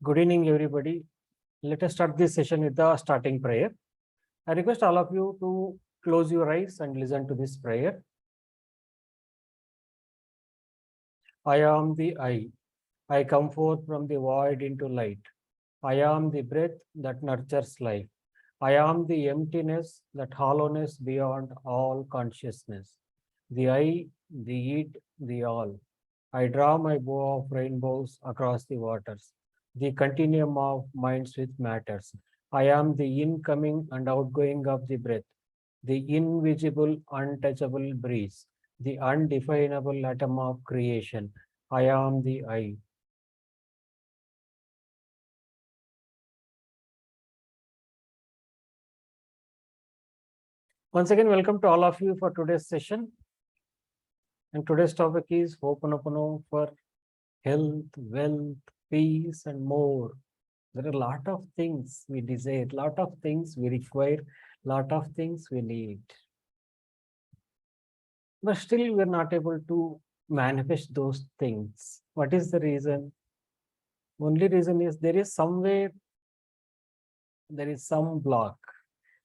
Good evening, everybody. Let us start this session with the starting prayer. I request all of you to close your eyes and listen to this prayer. I am the I. I come forth from the void into light. I am the breath that nurtures life. I am the emptiness, that hollowness beyond all consciousness. The I, the it, the all. I draw my bow of rainbows across the waters, the continuum of minds with matters. I am the incoming and outgoing of the breath, the invisible, untouchable breeze, the undefinable atom of creation. I am the I. Once again, welcome to all of you for today's session. And today's topic is Hooponopono for health, wealth, peace, and more. There are a lot of things we desire, lot of things we require, lot of things we need. But still, we're not able to manifest those things. What is the reason? Only reason is there is somewhere, there is some block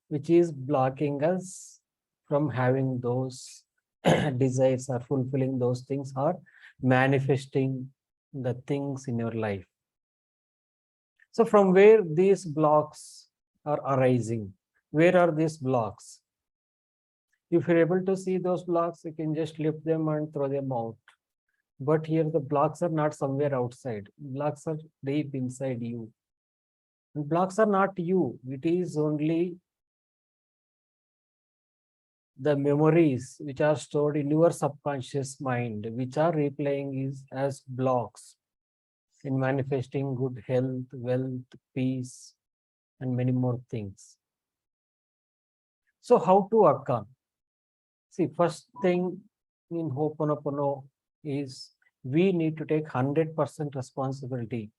which is blocking us from having those desires or fulfilling those things or manifesting the things in your life. So from where these blocks are arising, where are these blocks? If you're able to see those blocks, you can just lift them and throw them out. But here the blocks are not somewhere outside. Blocks are deep inside you. And blocks are not you. It is only the memories which are stored in your subconscious mind, which are replaying is as blocks in manifesting good health, wealth, peace, and many more things. So how to work on? See, first thing in Ho'oponopono is we need to take 100% responsibility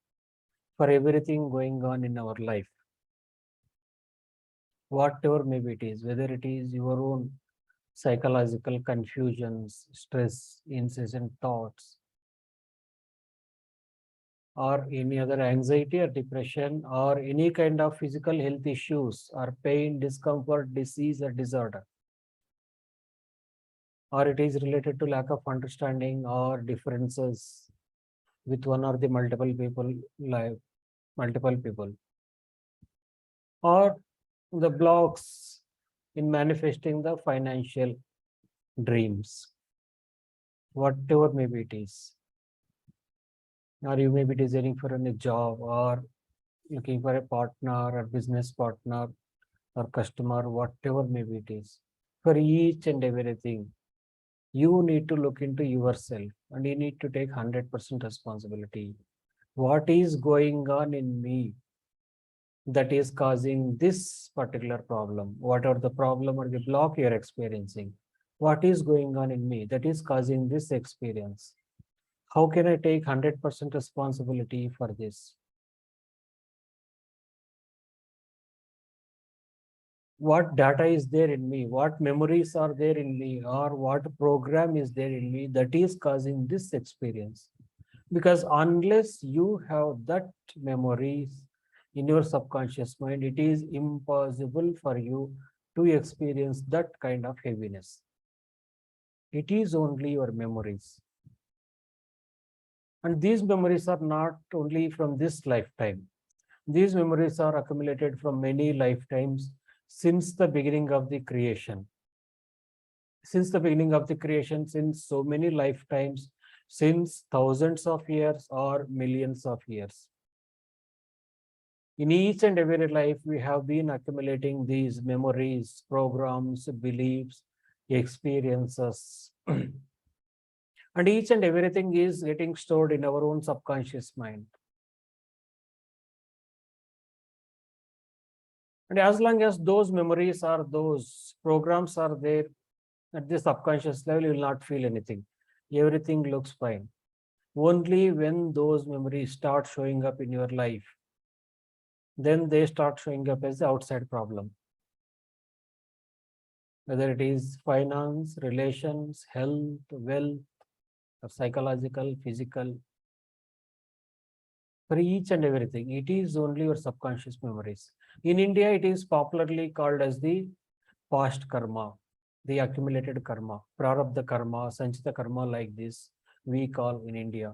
for everything going on in our life. Whatever maybe it is, whether it is your own psychological confusions, stress, incessant thoughts, or any other anxiety or depression, or any kind of physical health issues, or pain, discomfort, disease, or disorder, or it is related to lack of understanding or differences with one or the multiple people, like multiple people, or the blocks in manifesting the financial dreams, whatever maybe it is, or you may be desiring for a new job or looking for a partner or business partner or customer, whatever maybe it is. For each and everything, you need to look into yourself and you need to take 100% responsibility. What is going on in me that is causing this particular problem? What are the problem or the block you're experiencing? What is going on in me that is causing this experience? How can I take 100% responsibility for this? What data is there in me, what memories are there in me, or what program is there in me that is causing this experience? Because unless you have that memories in your subconscious mind, it is impossible for you to experience that kind of heaviness. It is only your memories. And these memories are not only from this lifetime. These memories are accumulated from many lifetimes since the beginning of the creation. Since the beginning of the creation, since so many lifetimes, since thousands of years or millions of years. In each and every life, we have been accumulating these memories, programs, beliefs, experiences. And each and everything is getting stored in our own subconscious mind. And as long as those memories are, those programs are there at the subconscious level, you will not feel anything. Everything looks fine. Only when those memories start showing up in your life, then they start showing up as the outside problem. Whether it is finance, relations, health, wealth, or psychological, physical. for each and everything. It is only your subconscious memories. In India, it is popularly called as the past karma, the accumulated karma, prarabdha karma, sanchita karma, like this we call in India.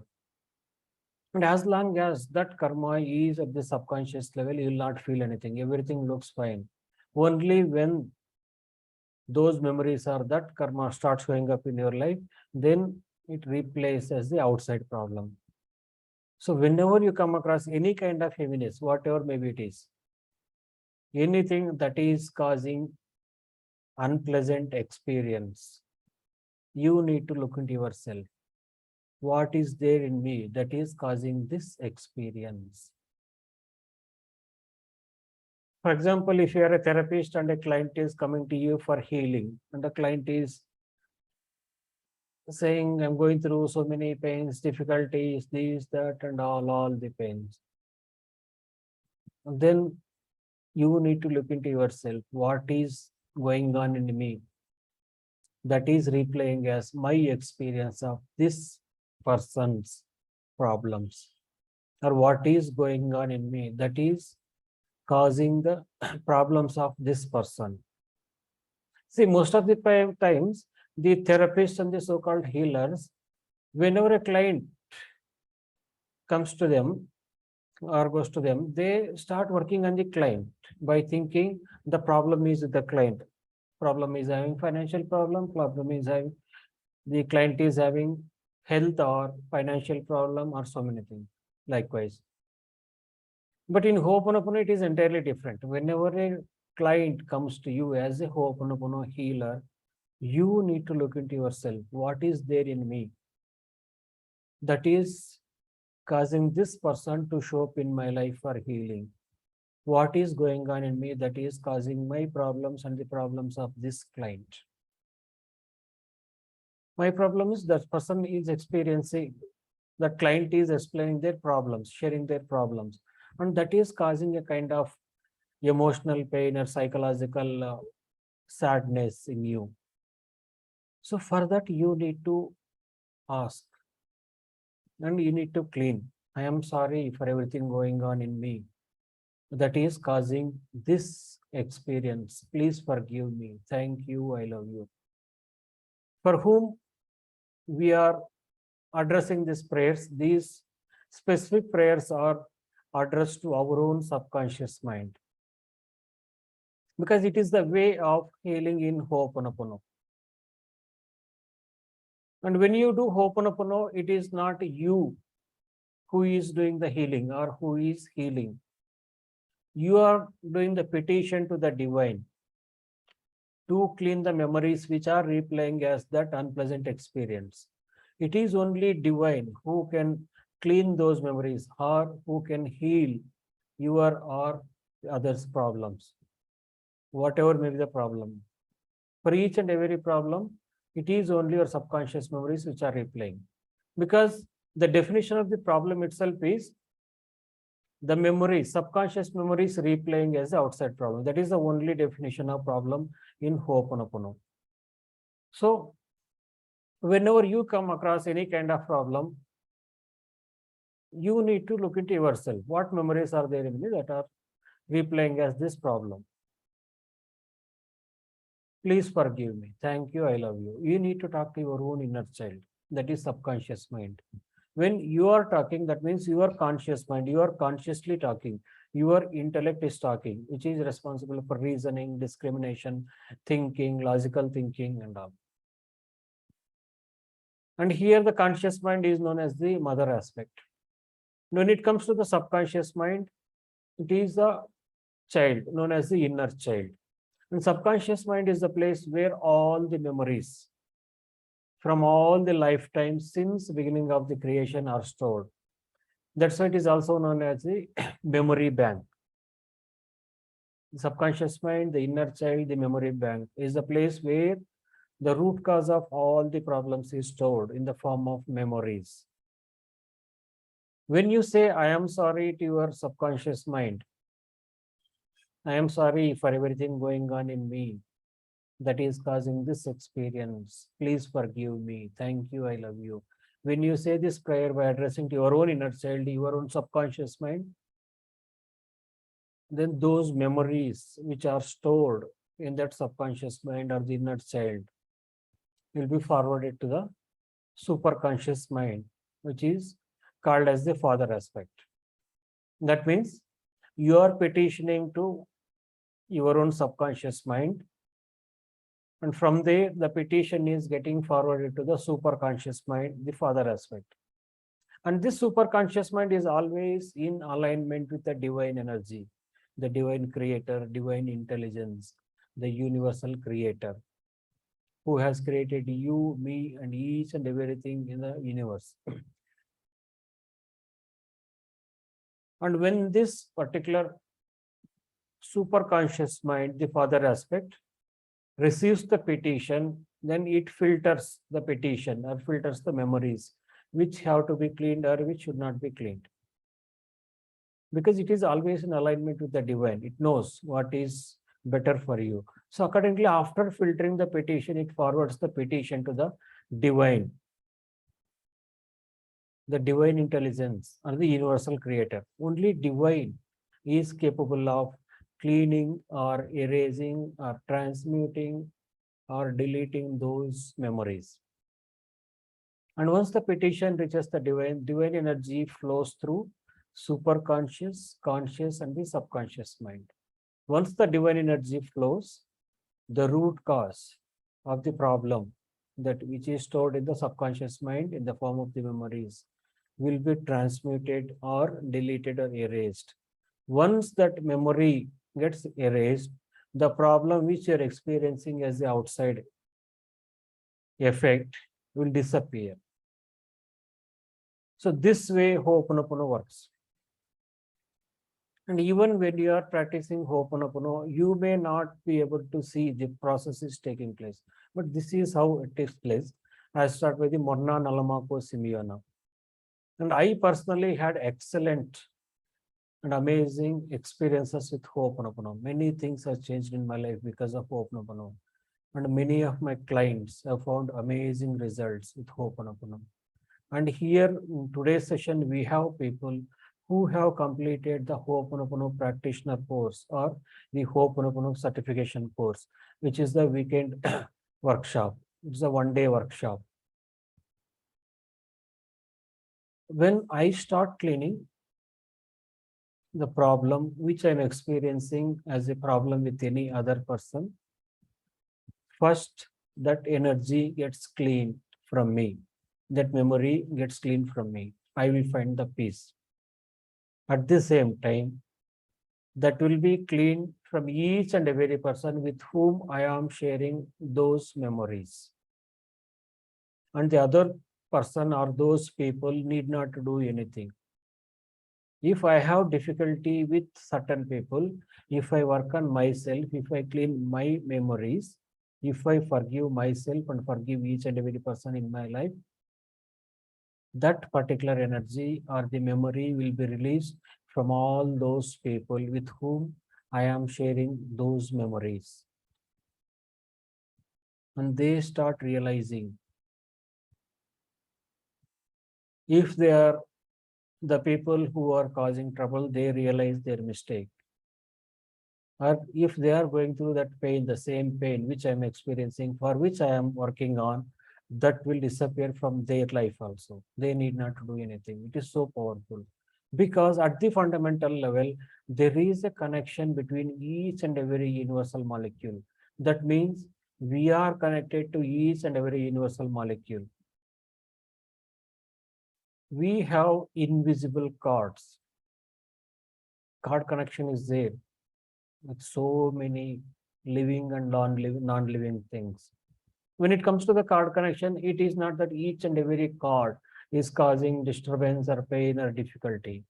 And as long as that karma is at the subconscious level, you will not feel anything. Everything looks fine. Only when those memories or that karma starts showing up in your life, then it replaces the outside problem. So whenever you come across any kind of heaviness, whatever maybe it is, anything that is causing unpleasant experience, you need to look into yourself. What is there in me that is causing this experience? For example, if you are a therapist and a client is coming to you for healing, and the client is saying, I'm going through so many pains, difficulties, this, that, and all the pains. And then you need to look into yourself. What is going on in me that is replaying as my experience of this person's problems? Or what is going on in me that is causing the problems of this person? See, most of the times, the therapists and the so-called healers, whenever a client comes to them or goes to them, they start working on the client by thinking the problem is the client. Problem is having financial problem is having the client is having health or financial problem or so many things. Likewise. But in Ho'oponopono, it is entirely different. Whenever a client comes to you as a Ho'oponopono healer, you need to look into yourself. What is there in me that is causing this person to show up in my life for healing? What is going on in me that is causing my problems and the problems of this client? My problem is that person is experiencing, the client is explaining their problems, sharing their problems, and that is causing a kind of emotional pain or psychological sadness in you. So for that, you need to ask and you need to clean. I am sorry for everything going on in me that is causing this experience. Please forgive me. Thank you. I love you. For whom we are addressing these prayers, these specific prayers are addressed to our own subconscious mind, because it is the way of healing in Ho'oponopono. And when you do Ho'oponopono, it is not you who is doing the healing or who is healing. You are doing the petition to the divine to clean the memories which are replaying as that unpleasant experience. It is only divine who can clean those memories or who can heal your or others' problems, whatever may be the problem. For each and every problem, it is only your subconscious memories which are replaying. Because the definition of the problem itself is the memory, subconscious memories replaying as the outside problem. That is the only definition of problem in Ho'oponopono. So, whenever you come across any kind of problem, you need to look into yourself. What memories are there in me that are replaying as this problem? Please forgive me. Thank you. I love you. You need to talk to your own inner child. That is subconscious mind. When you are talking, that means your conscious mind, you are consciously talking. Your intellect is talking, which is responsible for reasoning, discrimination, thinking, logical thinking, and all. And here the conscious mind is known as the mother aspect. When it comes to the subconscious mind, it is the child known as the inner child. And subconscious mind is the place where all the memories from all the lifetimes since the beginning of the creation are stored. That's why it is also known as the memory bank. The subconscious mind, the inner child, the memory bank is the place where the root cause of all the problems is stored in the form of memories. When you say, I am sorry to your subconscious mind, I am sorry for everything going on in me that is causing this experience. Please forgive me. Thank you. I love you. When you say this prayer by addressing to your own inner child, your own subconscious mind, then those memories which are stored in that subconscious mind or the inner child will be forwarded to the superconscious mind, which is called as the father aspect. That means you are petitioning to your own subconscious mind, and from there the petition is getting forwarded to the superconscious mind, the father aspect. And this superconscious mind is always in alignment with the divine energy, the divine creator, divine intelligence, the universal creator who has created you, me, and each and everything in the universe. And when this particular superconscious mind, the father aspect, receives the petition, then it filters the petition or filters the memories which have to be cleaned or which should not be cleaned. Because it is always in alignment with the divine. It knows what is better for you. So accordingly, after filtering the petition, it forwards the petition to the divine intelligence or the universal creator. Only divine is capable of cleaning or erasing or transmuting or deleting those memories. And once the petition reaches the divine energy flows through superconscious, conscious, and the subconscious mind. Once the divine energy flows, the root cause of the problem that which is stored in the subconscious mind in the form of the memories will be transmuted or deleted or erased. Once that memory gets erased, the problem which you're experiencing as the outside effect will disappear. So this way Hooponopono works. And even when you are practicing Hooponopono, you may not be able to see the process is taking place. But this is how it takes place. I start with the Morna Nalamako Simiona. And I personally had excellent and amazing experiences with Hooponopono. Many things have changed in my life because of Hooponopono. And many of my clients have found amazing results with Hooponopono. And here in today's session, we have people who have completed the Hooponopono practitioner course or the Hooponopono certification course, which is the weekend workshop. It's a one-day workshop. When I start cleaning the problem which I'm experiencing as a problem with any other person, first that energy gets cleaned from me. That memory gets cleaned from me. I will find the peace. At the same time, that will be cleaned from each and every person with whom I am sharing those memories. And the other person or those people need not to do anything. If I have difficulty with certain people, if I work on myself, if I clean my memories, if I forgive myself and forgive each and every person in my life, that particular energy or the memory will be released from all those people with whom I am sharing those memories. And they start realizing if they are the people who are causing trouble, they realize their mistake. Or if they are going through that pain, the same pain which I am experiencing, for which I am working on, that will disappear from their life also. They need not to do anything. It is so powerful. Because at the fundamental level, there is a connection between each and every universal molecule. That means we are connected to each and every universal molecule. We have invisible cords. Cord connection is there with so many living and non-living things. When it comes to the cord connection, it is not that each and every cord is causing disturbance or pain or difficulty.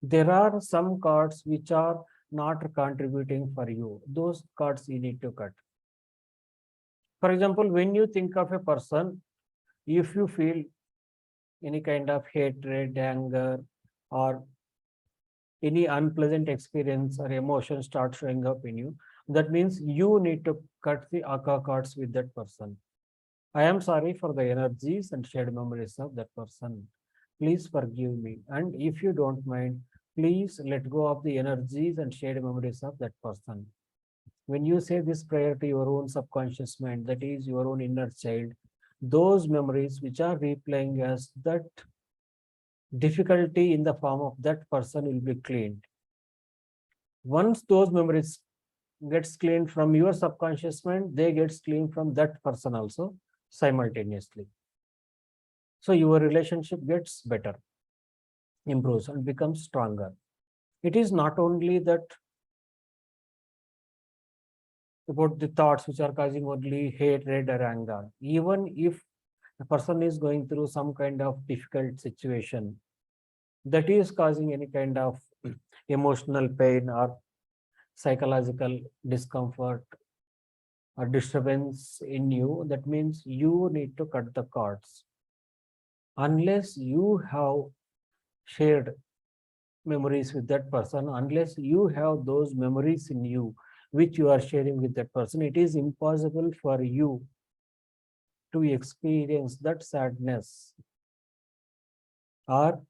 There are some cords which are not contributing for you. Those cords you need to cut. For example, when you think of a person, if you feel any kind of hatred, anger, or any unpleasant experience or emotion start showing up in you, that means you need to cut the aka cords with that person. I am sorry for the energies and shared memories of that person. Please forgive me. And if you don't mind, please let go of the energies and shared memories of that person. When you say this prayer to your own subconscious mind, that is your own inner child, those memories which are replaying as that difficulty in the form of that person will be cleaned. Once those memories gets cleaned from your subconscious mind, they gets cleaned from that person also simultaneously. So your relationship gets better, improves and becomes stronger. It is not only that about the thoughts which are causing only hatred or anger. Even if a person is going through some kind of difficult situation that is causing any kind of emotional pain or psychological discomfort or disturbance in you, that means you need to cut the cords. Unless you have shared memories with that person, unless you have those memories in you which you are sharing with that person, it is impossible for you to experience that sadness or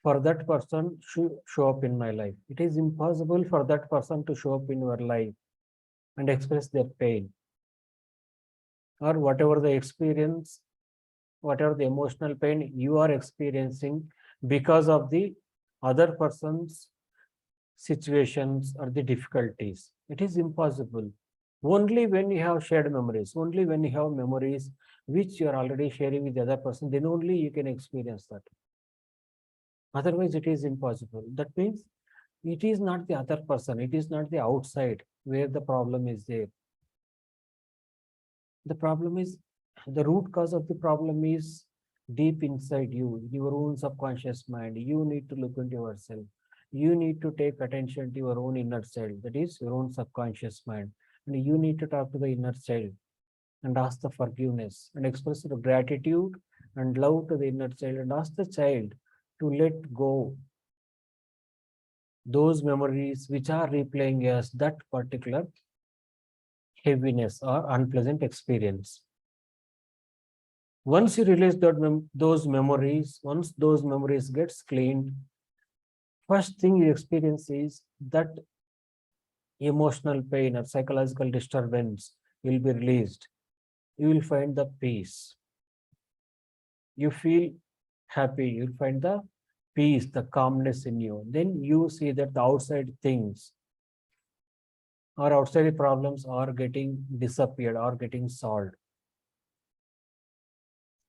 for that person to show up in my life. It is impossible for that person to show up in your life and express their pain or whatever the experience, whatever the emotional pain you are experiencing because of the other person's situations or the difficulties. It is impossible. Only when you have shared memories, only when you have memories which you are already sharing with the other person, then only you can experience that. Otherwise, it is impossible. That means it is not the other person, it is not the outside where the problem is there. The problem is, the root cause of the problem is deep inside you, your own subconscious mind. You need to look into yourself. You need to take attention to your own inner child, that is your own subconscious mind. And you need to talk to the inner child and ask the forgiveness and express the gratitude and love to the inner child and ask the child to let go those memories which are replaying as that particular heaviness or unpleasant experience. Once you release those memories, once those memories gets cleaned, first thing you experience is that emotional pain or psychological disturbance will be released. You will find the peace. You feel happy. You'll find the peace, the calmness in you. Then you see that the outside things or outside problems are getting disappeared or getting solved.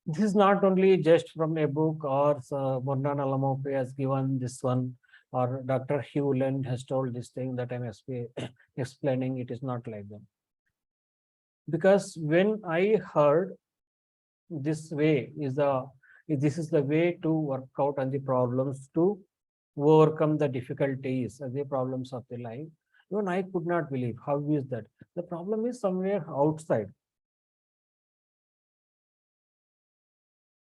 This is not only just from a book or Mornan Alamope has given this one or Dr. Hewland has told this thing that I'm explaining. It is not like that. Because when I heard this way is this is the way to work out on the problems to overcome the difficulties and the problems of the life. Even I could not believe how is that. The problem is somewhere outside.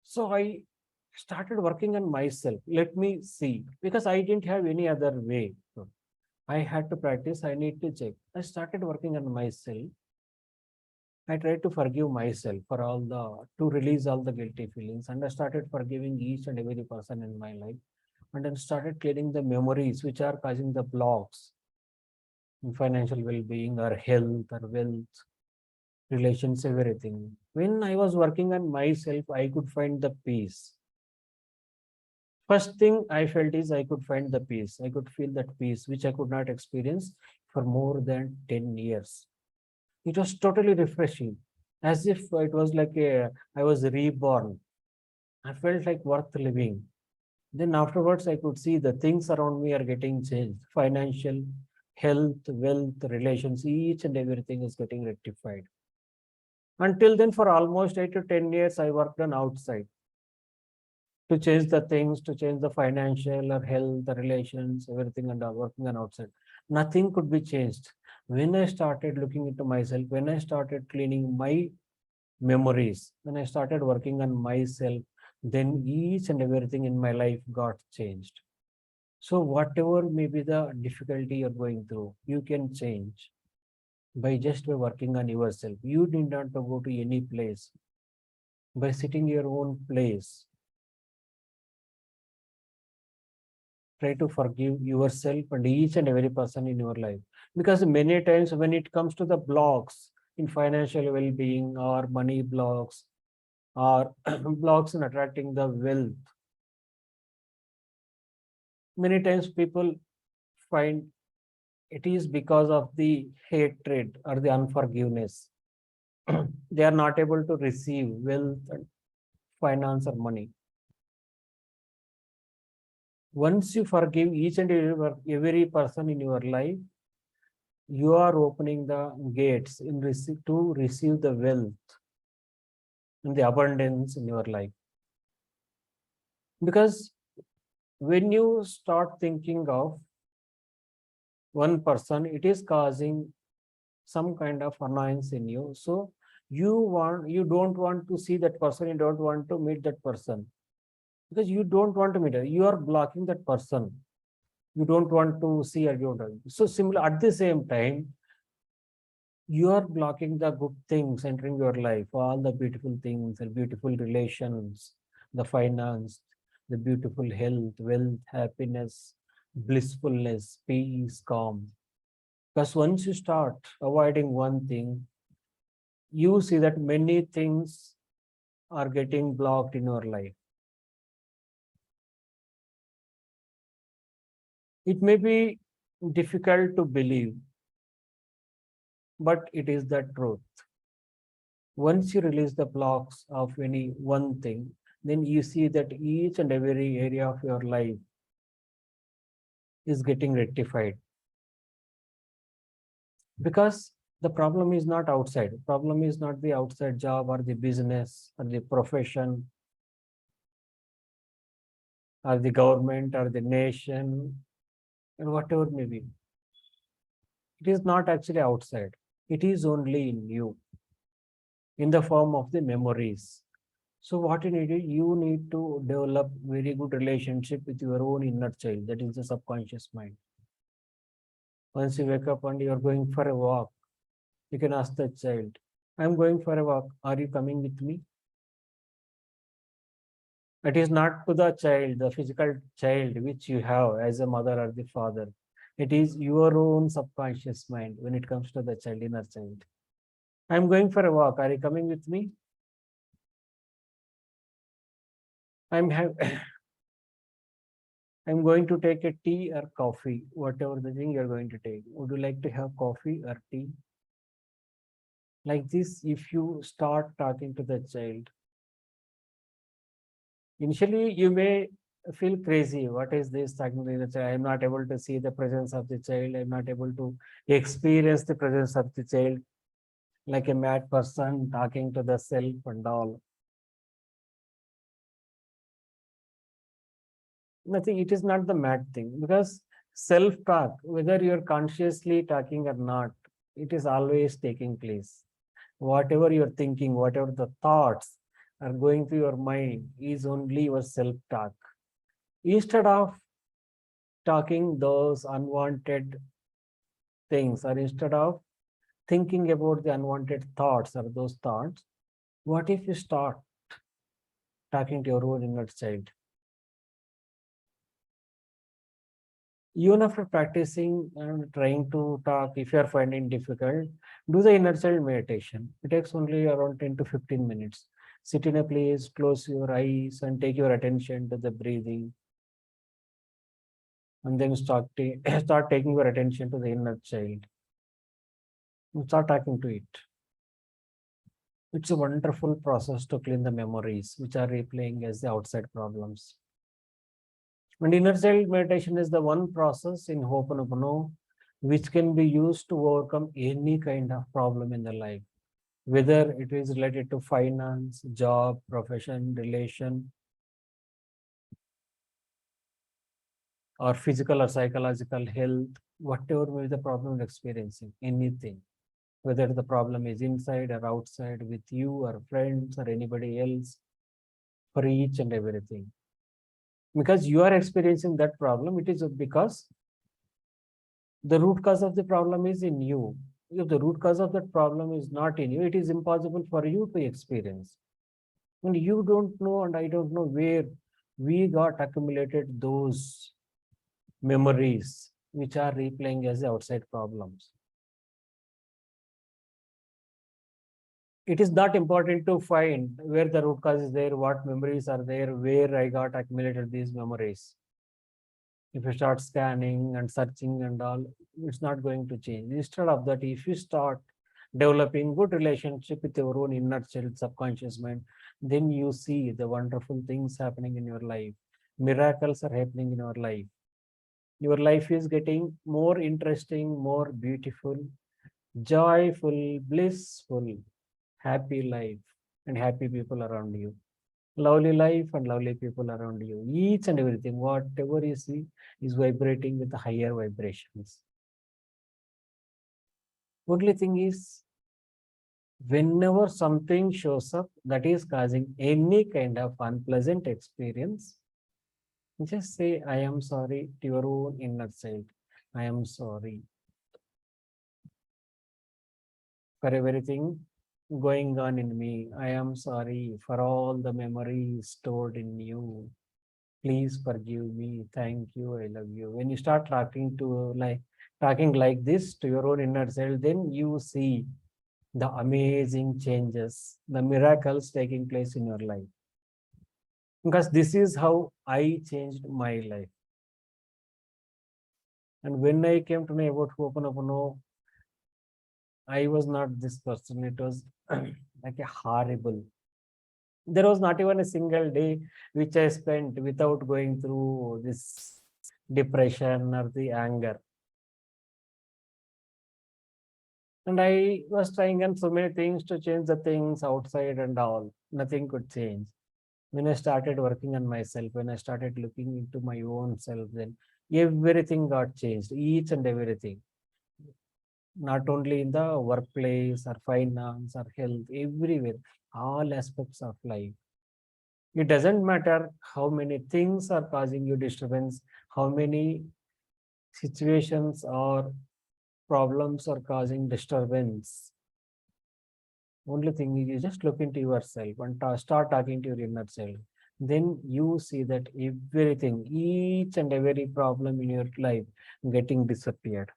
So I started working on myself. Let me see, because I didn't have any other way. So I had to practice. I need to check. I started working on myself. I tried to forgive myself for to release all the guilty feelings. And I started forgiving each and every person in my life. And then started clearing the memories which are causing the blocks in financial well-being or health or wealth, relations, everything. When I was working on myself, I could find the peace. First thing I felt is I could find the peace. I could feel that peace, which I could not experience for more than 10 years. It was totally refreshing, as if it was like I was reborn. I felt like worth living. Then afterwards, I could see the things around me are getting changed. Financial, health, wealth, relations, each and everything is getting rectified. Until then, for almost 8 to 10 years, I worked on outside to change the things, to change the financial or health, the relations, everything, and working on outside. Nothing could be changed. When I started looking into myself, when I started cleaning my memories, when I started working on myself, then each and everything in my life got changed. So whatever may be the difficulty you're going through, you can change. by working on yourself. You need not to go to any place. By sitting your own place, try to forgive yourself and each and every person in your life. Because many times when it comes to the blocks in financial well-being or money blocks or blocks in attracting the wealth, many times people find it is because of the hatred or the unforgiveness. They are not able to receive wealth and finance or money. Once you forgive each and every person in your life, you are opening the gates to receive the wealth and the abundance in your life. Because when you start thinking of one person, it is causing some kind of annoyance in you. So you don't want to see that person, you don't want to meet that person. Because you don't want to meet her, you are blocking that person. You don't want to see her. So similar at the same time, you are blocking the good things entering your life, all the beautiful things, the beautiful relations, the finance, the beautiful health, wealth, happiness, blissfulness, peace, calm. Because once you start avoiding one thing, you see that many things are getting blocked in your life. It may be difficult to believe, but it is the truth. Once you release the blocks of any one thing, then you see that each and every area of your life is getting rectified. Because the problem is not outside. The problem is not the outside job or the business or the profession or the government or the nation and whatever may be. It is not actually outside. It is only in you in the form of the memories. So what you need to develop very good relationship with your own inner child, that is the subconscious mind. Once you wake up and you are going for a walk, you can ask the child, I'm going for a walk, are you coming with me? It is not to the child, the physical child which you have as a mother or the father. It is your own subconscious mind when it comes to the child, inner child. I'm going for a walk, are you coming with me? I'm have I'm going to take a tea or coffee, whatever the thing you're going to take. Would you like to have coffee or tea? Like this, if you start talking to the child, initially you may feel crazy. What is this talking to the child? I'm not able to see the presence of the child. I'm not able to experience the presence of the child, like a mad person talking to the self and all. Nothing, it is not the mad thing, because self-talk, whether you're consciously talking or not, it is always taking place. Whatever you're thinking, whatever the thoughts are going through your mind is only your self-talk. Instead of talking those unwanted things, or instead of thinking about the unwanted thoughts or those thoughts, what if you start talking to your own inner child? Even after practicing and trying to talk, if you are finding difficult, do the inner child meditation. It takes only around 10 to 15 minutes. Sit in a place, close your eyes, and take your attention to the breathing. And then start taking your attention to the inner child. And start talking to it. It's a wonderful process to clean the memories which are replaying as the outside problems. And inner child meditation is the one process in Hooponopono which can be used to overcome any kind of problem in the life, whether it is related to finance, job, profession, relation, or physical or psychological health, whatever may be the problem you're experiencing, anything, whether the problem is inside or outside with you or friends or anybody else, for each and everything. Because you are experiencing that problem, it is because the root cause of the problem is in you. If the root cause of that problem is not in you, it is impossible for you to experience. And you don't know, and I don't know where we got accumulated those memories which are replaying as the outside problems. It is not important to find where the root cause is there, what memories are there, where I got accumulated these memories. If you start scanning and searching and all, it's not going to change. Instead of that, if you start developing good relationship with your own inner child, subconscious mind, then you see the wonderful things happening in your life. Miracles are happening in your life. Your life is getting more interesting, more beautiful, joyful, blissful, happy life, and happy people around you. Lovely life and lovely people around you. Each and everything, whatever you see, is vibrating with the higher vibrations. Only thing is, whenever something shows up that is causing any kind of unpleasant experience, just say, I am sorry to your own inner child. I am sorry for everything going on in me. I am sorry for all the memories stored in you. Please forgive me. Thank you. I love you. When you start talking like this to your own inner self, then you see the amazing changes, the miracles taking place in your life. Because this is how I changed my life. And when I came to know about Hooponopono, I was not this person. It was like a horrible. There was not even a single day which I spent without going through this depression or the anger. And I was trying on so many things to change the things outside and all. Nothing could change. When I started working on myself, when I started looking into my own self, then everything got changed, each and everything. Not only in the workplace or finance or health, everywhere, all aspects of life. It doesn't matter how many things are causing you disturbance, how many situations or problems are causing disturbance. Only thing is you just look into yourself and start talking to your inner self. Then you see that everything, each and every problem in your life getting disappeared.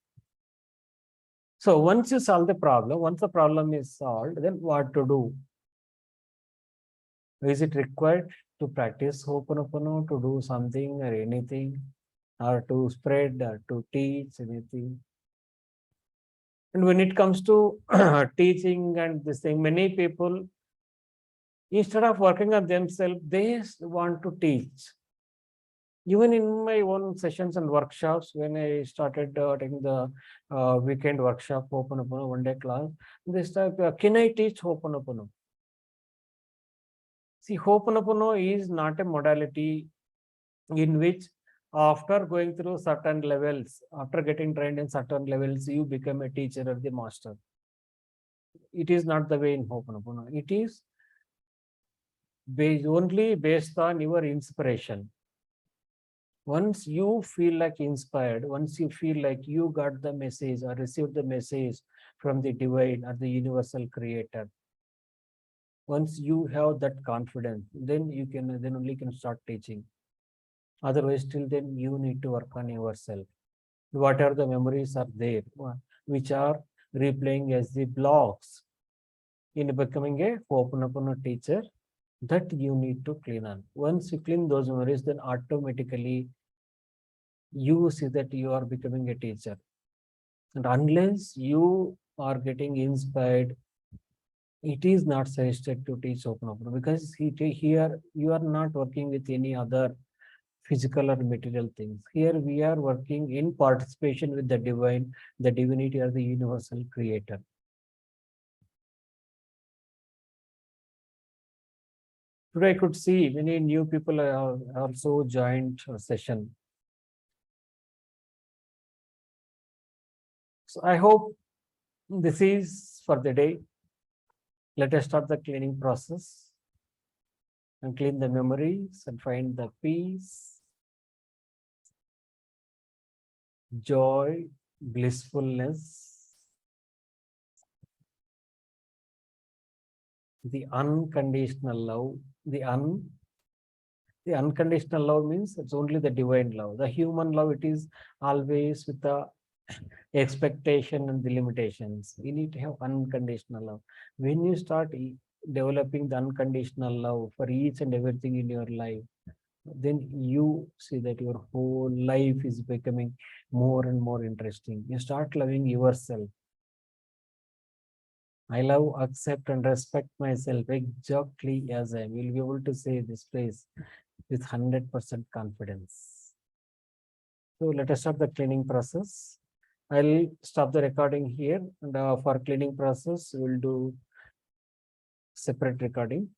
So once you solve the problem, once the problem is solved, then what to do? Is it required to practice Ho'oponopono, to do something or anything, or to spread or to teach anything? And when it comes to teaching and this thing, many people, instead of working on themselves, they want to teach. Even in my own sessions and workshops, when I started taking the weekend workshop, Ho'oponopono, one-day class, they start, can I teach Ho'oponopono? See, Ho'oponopono is not a modality in which after going through certain levels, after getting trained in certain levels, you become a teacher or the master. It is not the way in Ho'oponopono. It is only based on your inspiration. Once you feel like inspired, once you feel like you got the message or received the message from the divine or the universal creator, once you have that confidence, then you can, then only can start teaching. Otherwise, till then you need to work on yourself. Whatever the memories are there, which are replaying as the blocks in becoming a Ho'oponopono teacher, that you need to clean on. Once you clean those memories, then automatically you see that you are becoming a teacher. And unless you are getting inspired, it is not suggested to teach Ho'oponopono, because here you are not working with any other physical or material things. Here we are working in participation with the divine, the divinity or the universal creator. Today I could see many new people are also joined a session. So I hope this is for the day. Let us start the cleaning process and clean the memories and find the peace, joy, blissfulness, The unconditional love, the unconditional love means it's only the divine love. The human love, it is always with the expectation and the limitations. We need to have unconditional love. When you start developing the unconditional love for each and everything in your life, then you see that your whole life is becoming more and more interesting. You start loving yourself. I love, accept, and respect myself exactly as I am. You'll be able to say this phrase with 100% confidence. So let us start the cleaning process. I'll stop the recording here, and for cleaning process, we'll do separate recording.